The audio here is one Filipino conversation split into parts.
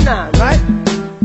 phenomenon, right?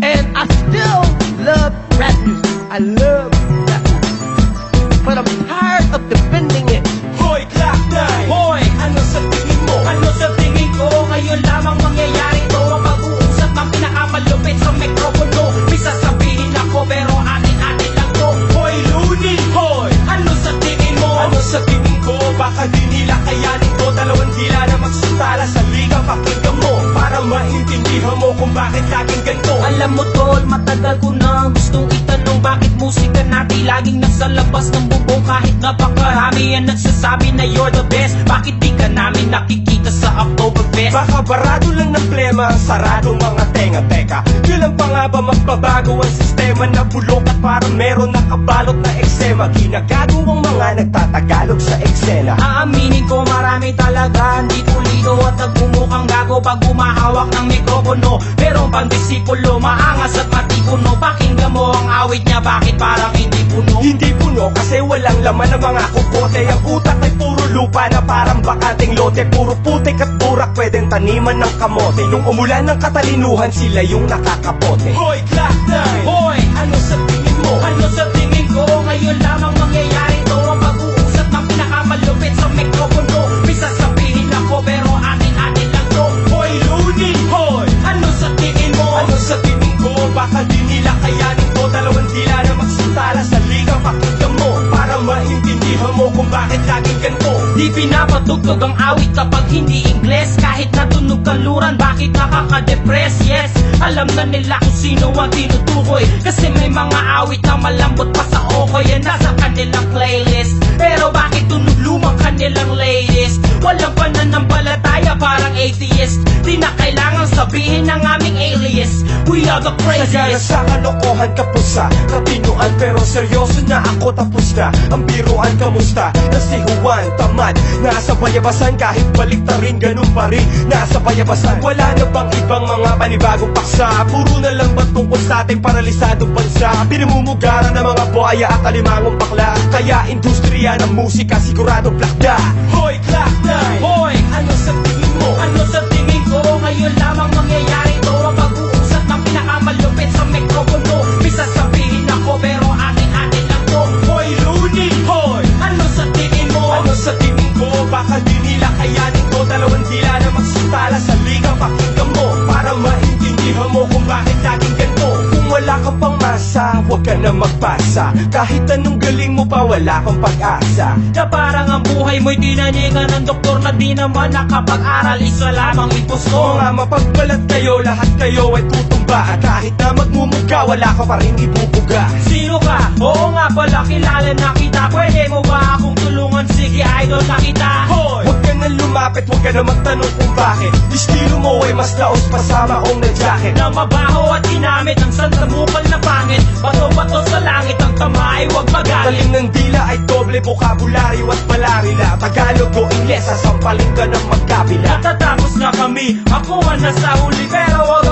And I still love rap music. I love rap music. But I'm tired of defending it. Hoy, Clock 9! Hoy, ano sa tingin mo? Ano sa tingin ko? Ngayon lamang mangyayari to. Ang pag-uusap ng pinakamalupit sa mikropono. May sasabihin ako pero atin-atin lang to. Hoy, Lunin! Hoy, ano sa tingin mo? Ano sa tingin ko? Baka di nila kayanin to. Dalawang dila na magsutala sa liga. Pakinggan mo para maintindihan mo kung bakit laging ganito. Alam mo tol, matagal ko na gustong itanong bakit musika natin laging nasa labas ng bubong. Kahit napakarami yan nagsasabi na you're the best. Bakit di ka namin nakikita sa Oktoberfest? Baka barado lang ng plema ang sarado mga tenga. Teka, kailan pa nga ba magbabago ang sistema na bulok at parang meron nakabalot na eksema? Ginagago ang mga nagtatagalog sa eksena. Aaminin ko marami talaga hindi pulido at nagbumukhang gago pag humahawak ng mikropono. Pero ang pandisipulo maangas at matikuno. Pakinggan mo ang awit niya, bakit parang hindi puno? Hindi puno kasi walang laman ng mga kukote. Ang utak ay puro lupa na parang bakanting lote. Puro putik at burak pwedeng taniman ng kamote. Nung umulan ng katalinuhan sila yung nakakapote. Hoy, Clock 9! Hoy, ano sa tingin mo? Ano sa tingin ko? Ngayon lamang mangyayari to. Ang pag-uusap ng pinakamalupit sa mikropono. May sasabihin ako pero atin-atin lang to. Hoy, Lunin! Hoy, ano sa tingin mo? Ano sa tingin ko? Baka di nila kayanin to. Dalawang dila na magsutala sa liga. Pakinggan mo para maintindihan mo kung bakit laging ganito. Di pinapatugtog ang awit kapag hindi Ingles. Kahit natunog kaluran, bakit nakaka-depress? Yes, alam na nila kung sino ang tinutukoy. Kasi may mga awit na malambot pa sa okoy. Yan nasa kanilang playlist. Pero bakit tunog lumang kanilang latest? Walang pananampalataya, parang atheist. Di na kailangang sabihin ng aming alias. We are the craziest. Sagana sa kalokohan kapusa, katinuan pero seryoso na ako tapos na. Ang biruan kamusta? Na si Juan tamad, nasa bayabasan kahit baliktarin ganun pa rin. Nasa bayabasan, wala na bang ibang mga panibagong paksa? Puro na lang ba tungkol sa ating paralisadong bansa? Pinamumugaran ng mga buhaya at alimangong bakla. Kaya industriya ng musika sigurado plakda. Hoy, Clock 9! Hoy, ano sa tingin mo? Ano sa tingin ko? Ngayon lamang mangyayari to. Ang pag-uusap ng pinakamalupit sa mikropono. May sasabihin ako pero atin-atin lang to. Hoy, Lunin! Hoy, ano sa tingin mo? Ano sa tingin ko? Baka di nila kayanin to. Dalawang dila na magsutala sa liga. Pakinggan mo para maintindihan mo kung bakit laging ganito. Kung wala ka pang masa, huwag ka na magpasa. Kahit anong galing mo pa, wala kang pag-asa. Na parang ang buhay mo'y dinanigan ng doktor na di naman nakapag-aral. Isa lamang impostor. Oo nga, mapagbalat kayo, lahat kayo ay tutumba. At kahit na magmumuga, wala ka pa rin ibubuga. Sino ka? Oo nga pala, kilala na kita. Pwede mo ba akong tulungan? Sige, idol na kita. Hoy! Huwag ka na lumapit, huwag ka na magtanong kung bakit. Estilo mo ay mas laos pa sa maong na jacket. Na mabaho at ginamit ang sansamukal na pangit. Bato-bato sa langit, ang tama ay huwag magalit. Talim ng dila ay doble bokabularyo at palarila. Tagalog o Ingles, sasampalin ka ng magkabila. Natatapos na kami, ako ang nasa huli pero wag